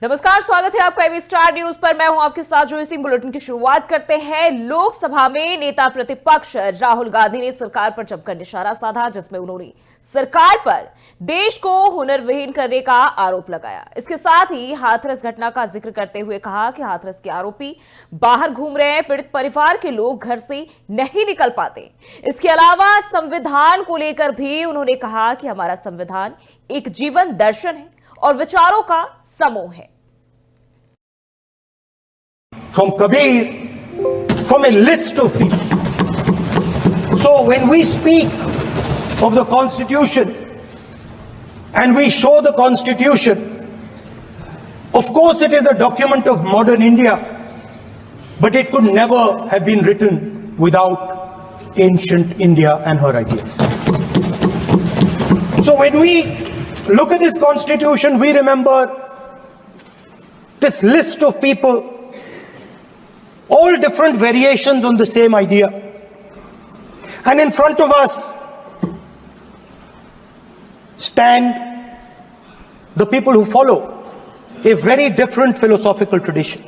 नमस्कार, स्वागत है आपका एबी स्टार न्यूज पर। मैं हूं आपके साथ जोई सिंह। बुलेटिन की शुरुआत करते हैं। लोकसभा में नेता प्रतिपक्ष राहुल गांधी ने सरकार पर जमकर निशाना साधा, जिसमें उन्होंने सरकार पर देश को हुनरविहीन करने का आरोप लगाया। इसके साथ ही हाथरस घटना का जिक्र करते हुए कहा कि हाथरस के आरोपी बाहर घूम रहे हैं, पीड़ित परिवार के लोग घर से नहीं निकल पाते। इसके अलावा संविधान को लेकर भी उन्होंने कहा कि हमारा संविधान एक जीवन दर्शन है और विचारों का समूह है। From Kabir, from a list of people. So when we speak of the Constitution and we show the Constitution, of course it is a document of modern India, but it could never have been written without ancient India and her ideas. So when we look at this Constitution, we remember this list of people, all different variations on the same idea. And in front of us stand the people who follow a very different philosophical tradition.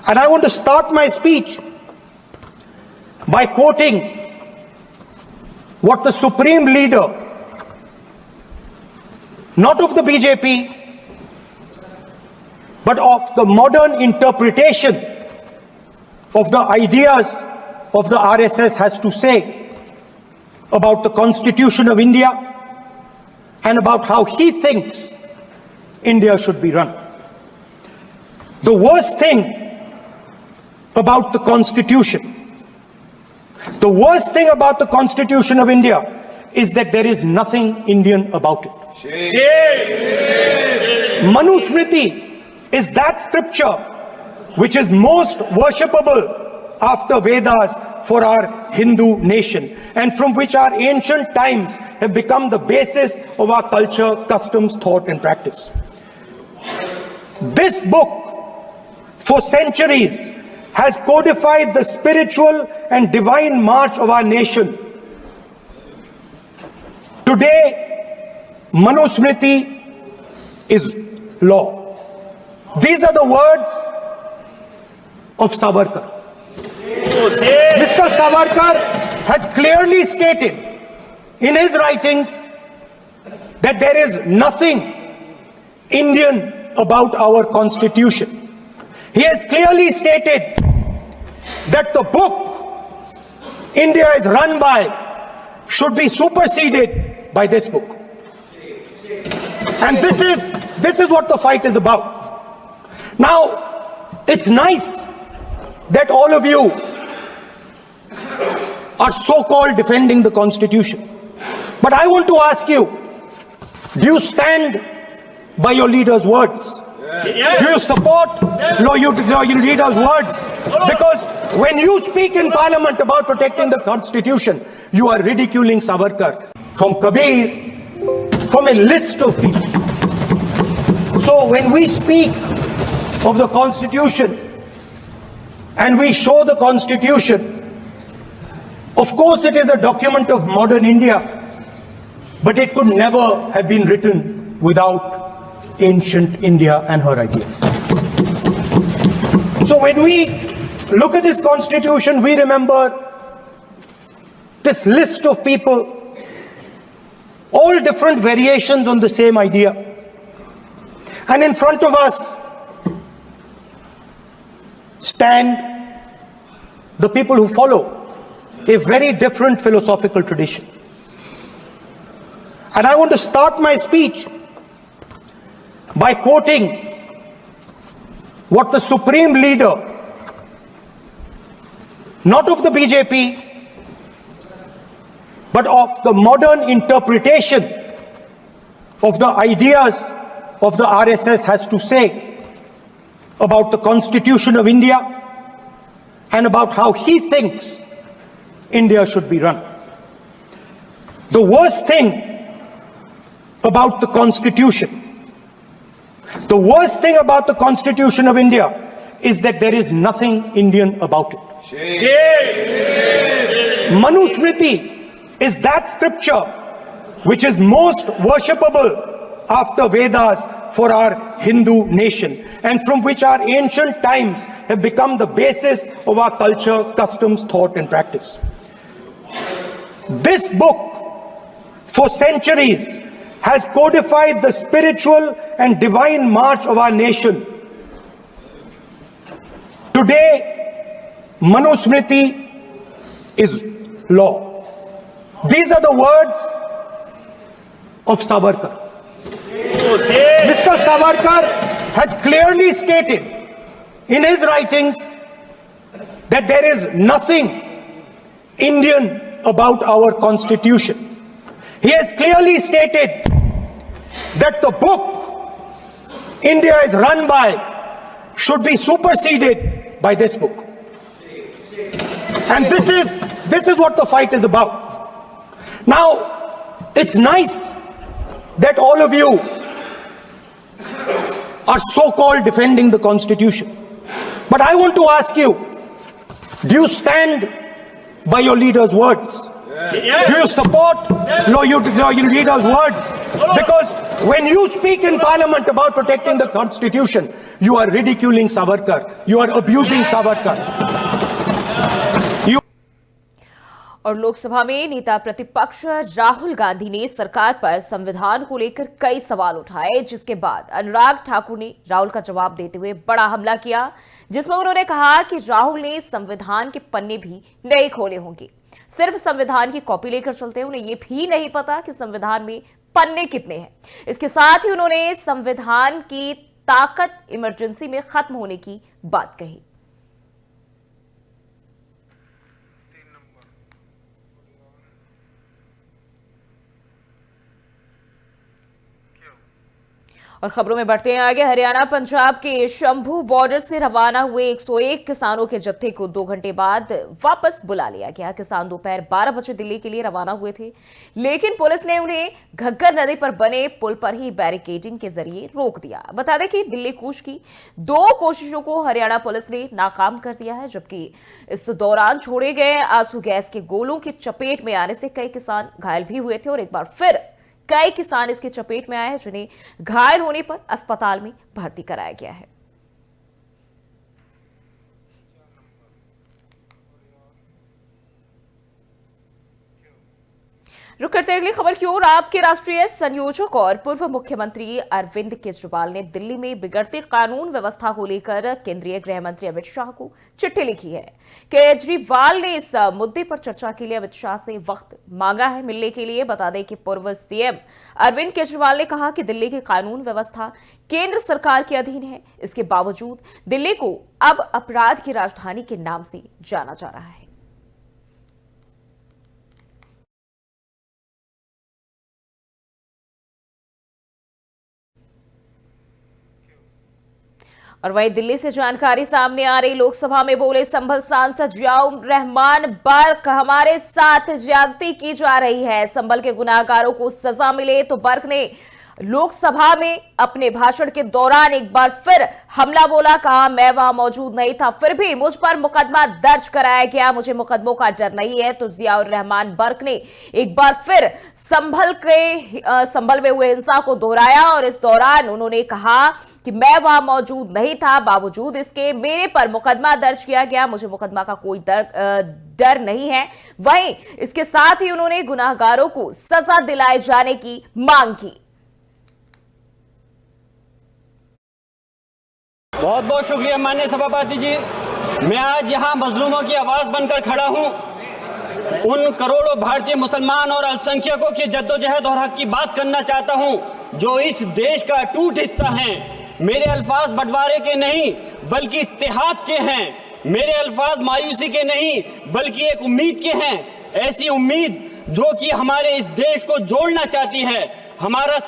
And I want to start my speech by quoting what the supreme leader, not of the BJP, but of the modern interpretation of the ideas of the RSS has to say about the Constitution of India and about how he thinks India should be run. The worst thing about the Constitution, the worst thing about the Constitution of India is that there is nothing Indian about it. Manusmriti is that scripture which is most worshipable after Vedas for our Hindu nation, and from which our ancient times have become the basis of our culture, customs, thought and practice. This book for centuries has codified the spiritual and divine march of our nation. Today, Manusmriti is law. These are the words of Savarkar. Mr. Savarkar has clearly stated in his writings that there is nothing Indian about our Constitution. He has clearly stated that the book India is run by should be superseded by this book. And this is what the fight is about. Now, it's nice that all of you are so-called defending the Constitution. But I want to ask you, do you stand by your leader's words? Yes. Do you support your leader's words? Because when you speak in Parliament about protecting the Constitution, you are ridiculing Savarkar. From Kabir, from a list of people. So when we speak of the Constitution and we show the Constitution, of course it is a document of modern India, but it could never have been written without ancient India and her ideas. So when we look at this Constitution, we remember this list of people, all different variations on the same idea. And in front of us stand the people who follow a very different philosophical tradition. And I want to start my speech by quoting what the supreme leader, not of the BJP, but of the modern interpretation of the ideas of the RSS has to say about the Constitution of India and about how he thinks India should be run. The worst thing about the Constitution, the worst thing about the Constitution of India is that there is nothing Indian about it. Manusmriti is that scripture which is most worshipable after Vedas for our Hindu nation, and from which our ancient times have become the basis of our culture, customs, thought, and practice. This book, for centuries, has codified the spiritual and divine march of our nation. Today, Manusmriti is law. These are the words of Savarkar. Mr. Savarkar has clearly stated in his writings that there is nothing Indian about our constitution. He has clearly stated that the book India is run by should be superseded by this book. And this is what the fight is about. Now, it's nice that all of you are so-called defending the Constitution. But I want to ask you, do you stand by your leader's words? Do you support your leader's words? Because when you speak in Parliament about protecting the Constitution, you are ridiculing Savarkar. You are abusing Savarkar. और लोकसभा में नेता प्रतिपक्ष राहुल गांधी ने सरकार पर संविधान को लेकर कई सवाल उठाए, जिसके बाद अनुराग ठाकुर ने राहुल का जवाब देते हुए बड़ा हमला किया, जिसमें उन्होंने कहा कि राहुल ने संविधान के पन्ने भी नहीं खोले होंगे, सिर्फ संविधान की कॉपी लेकर चलते हैं, उन्हें यह भी नहीं पता कि संविधान में पन्ने कितने हैं। इसके साथ ही उन्होंने संविधान की ताकत इमरजेंसी में खत्म होने की बात कही। और खबरों में बढ़ते हैं आगे। हरियाणा पंजाब के शंभू बॉर्डर से रवाना हुए 101 किसानों के जत्थे को 2 घंटे बाद वापस बुला लिया गया। किसान दोपहर 12 बजे दिल्ली के लिए रवाना हुए थे, लेकिन पुलिस ने उन्हें घग्गर नदी पर बने पुल पर ही बैरिकेडिंग के जरिए रोक दिया। बता दें कि दिल्ली कूच की 2 कोशिशों को हरियाणा पुलिस ने नाकाम कर दिया है, जबकि इस दौरान छोड़े गए आंसू गैस के गोलों की चपेट में आने से कई किसान घायल भी हुए थे और एक बार फिर कई किसान इसकी चपेट में आए हैं, जिन्हें घायल होने पर अस्पताल में भर्ती कराया गया है। रुक करते अगली खबर की ओर। आपके राष्ट्रीय संयोजक और पूर्व मुख्यमंत्री अरविंद केजरीवाल ने दिल्ली में बिगड़ती कानून व्यवस्था को लेकर केंद्रीय गृह मंत्री अमित शाह को चिट्ठी लिखी है। केजरीवाल ने इस मुद्दे पर चर्चा के लिए अमित शाह से वक्त मांगा है मिलने के लिए। बता दें कि पूर्व सीएम अरविंद केजरीवाल ने कहा कि दिल्ली की कानून व्यवस्था केंद्र सरकार के अधीन है, इसके बावजूद दिल्ली को अब अपराध की राजधानी के नाम से जाना जा रहा है। और वहीं दिल्ली से जानकारी सामने आ रही। लोकसभा में बोले संभल सांसद जियाउर रहमान बर्क, हमारे साथ ज्यादती की जा रही है, संभल के गुनाहगारों को सजा मिले। तो बर्क ने लोकसभा में अपने भाषण के दौरान एक बार फिर हमला बोला, कहा मैं वहां मौजूद नहीं था, फिर भी मुझ पर मुकदमा दर्ज कराया गया, मुझे मुकदमों का डर नहीं है। तो जियाउर रहमान बर्क ने एक बार फिर संभल में हुए हिंसा को दोहराया और इस दौरान उन्होंने कहा कि मैं वहां मौजूद नहीं था, बावजूद इसके मेरे पर मुकदमा दर्ज किया गया, मुझे मुकदमा का कोई डर नहीं है। वहीं इसके साथ ही उन्होंने गुनाहगारों को सजा दिलाए जाने की मांग की। बहुत बहुत शुक्रिया माननीय सभापति जी। मैं आज यहाँ मजलूमों की आवाज बनकर खड़ा हूँ। उन करोड़ों भारतीय मुसलमान और अल्पसंख्यकों की जद्दोजहद और हक की बात करना चाहता हूँ जो इस देश का अटूट हिस्सा हैं। मेरे अल्फाज बंटवारे के नहीं बल्कि इत्तेहाद के हैं। मेरे अल्फाज मायूसी के नहीं बल्कि एक उम्मीद के हैं, ऐसी उम्मीद जो कि हमारे इस देश को जोड़ना चाहती है। हमारे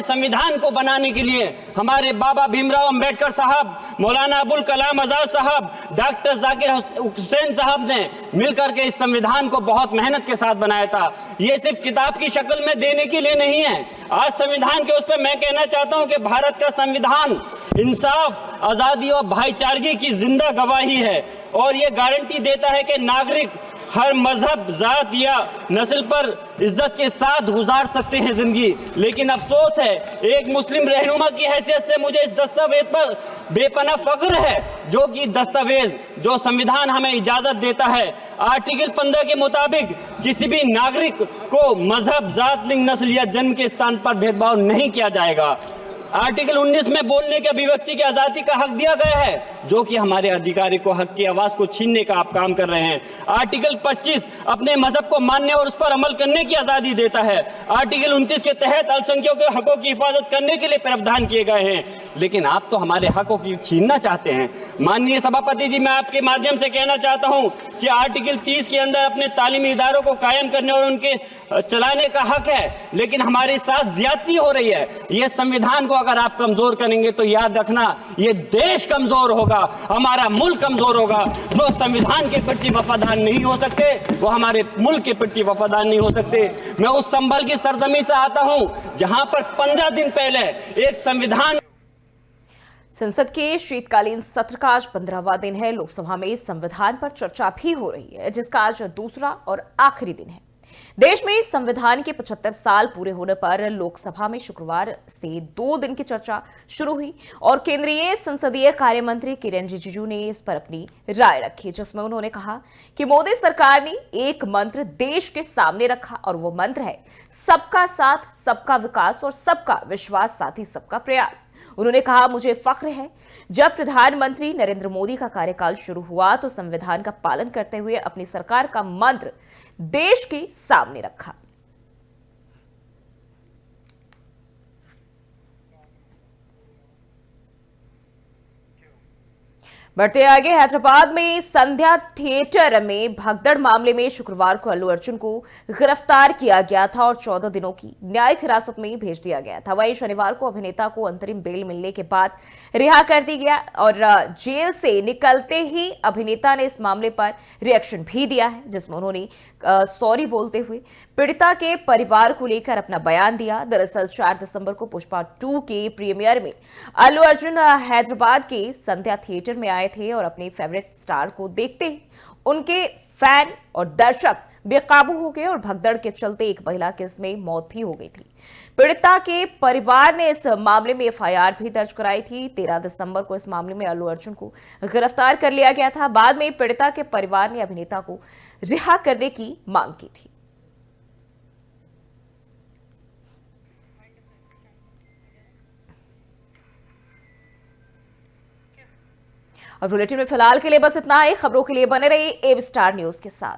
संविधान को बनाने के लिए हमारे बाबा भीमराव अंबेडकर साहब, मौलाना अबुल कलाम आजाद साहब, डॉक्टर जाकिर हुसैन साहब ने मिलकर के इस संविधान को बहुत मेहनत के साथ बनाया था। ये सिर्फ किताब की शक्ल में देने के लिए नहीं है। आज संविधान के उस पर मैं कहना चाहता हूं कि भारत का संविधान इंसाफ, आजादी और भाईचारगी की जिंदा गवाही है और ये गारंटी देता है कि नागरिक हर मजहब, जात या नस्ल पर इज्जत के साथ गुजार सकते हैं जिंदगी, लेकिन अफसोस है एक मुस्लिम रहनुमा की हैसियत से मुझे इस दस्तावेज पर बेपनाह फख्र है, जो कि दस्तावेज जो संविधान हमें इजाजत देता है। आर्टिकल 15 के मुताबिक किसी भी नागरिक को मजहब, जात, लिंग, नस्ल या जन्म के स्थान पर भेदभाव नहीं किया जाएगा। आर्टिकल 19 में बोलने के, अभिव्यक्ति की आजादी का हक दिया गया है, जो कि हमारे अधिकारी को हक की आवाज को छीनने का आप काम कर रहे हैं। आर्टिकल 25 अपने मजहब को मानने और उस पर अमल करने की आजादी देता है। आर्टिकल 29 के तहत अल्पसंख्यकों के हकों की हिफाजत करने के लिए प्रावधान किए गए हैं, लेकिन आप तो हमारे हकों की छीनना चाहते हैं। माननीय सभापति जी, मैं आपके माध्यम से कहना चाहता हूं कि आर्टिकल 30 के अंदर अपने तालीमी इदारों को कायम करने और उनके चलाने का हक है, लेकिन हमारे साथ ज्यादती हो रही है। यह संविधान को अगर आप कमजोर करेंगे तो याद रखना, ये देश कमजोर होगा, हमारा मुल्क कमजोर होगा। जो संविधान के प्रति वफादार नहीं हो सकते वो हमारे मुल्क के प्रति वफादार नहीं हो सकते। मैं उस संभल की सरजमी से आता हूं जहां पर 15 दिन पहले एक संविधान। संसद के शीतकालीन सत्र का आज 15वां दिन है। लोकसभा में संविधान पर चर्चा भी हो रही है, जिसका आज दूसरा और आखिरी दिन है। देश में संविधान के 75 साल पूरे होने पर लोकसभा में शुक्रवार से 2 दिन की चर्चा शुरू हुई और केंद्रीय संसदीय कार्य मंत्री किरेन रिजिजू ने इस पर अपनी राय रखी, जिसमें उन्होंने कहा कि मोदी सरकार ने एक मंत्र देश के सामने रखा और वो मंत्र है सबका साथ, सबका विकास और सबका विश्वास, साथ ही सबका प्रयास। उन्होंने कहा, मुझे फख्र है जब प्रधानमंत्री नरेंद्र मोदी का कार्यकाल शुरू हुआ तो संविधान का पालन करते हुए अपनी सरकार का मंत्र देश के सामने रखा। बढ़ते आगे, हैदराबाद में संध्या थिएटर में भगदड़ मामले में शुक्रवार को अल्लू अर्जुन को गिरफ्तार किया गया था और 14 दिनों की न्यायिक हिरासत में भेज दिया गया था। वहीं शनिवार को अभिनेता को अंतरिम बेल मिलने के बाद रिहा कर दिया गया और जेल से निकलते ही अभिनेता ने इस मामले पर रिएक्शन भी दिया है, जिसमें उन्होंने सॉरी बोलते हुए पीड़िता के परिवार को लेकर अपना बयान दिया। दरअसल 4 दिसंबर को पुष्पा 2 के प्रीमियर में अल्लू अर्जुन हैदराबाद के संध्या थिएटर में आए थे और अपने फेवरेट स्टार को देखते ही उनके फैन और दर्शक बेकाबू हो गए और भगदड़ के चलते एक महिला की इसमें मौत भी हो गई थी। पीड़िता के परिवार ने इस मामले में एफआईआर भी दर्ज कराई थी। 13 दिसंबर को इस मामले में अल्लू अर्जुन को गिरफ्तार कर लिया गया था। बाद में पीड़िता के परिवार ने अभिनेता को रिहा करने की मांग की थी। और बुलेटिन में फिलहाल के लिए बस इतना ही। खबरों के लिए बने रहिए एबी स्टार न्यूज के साथ।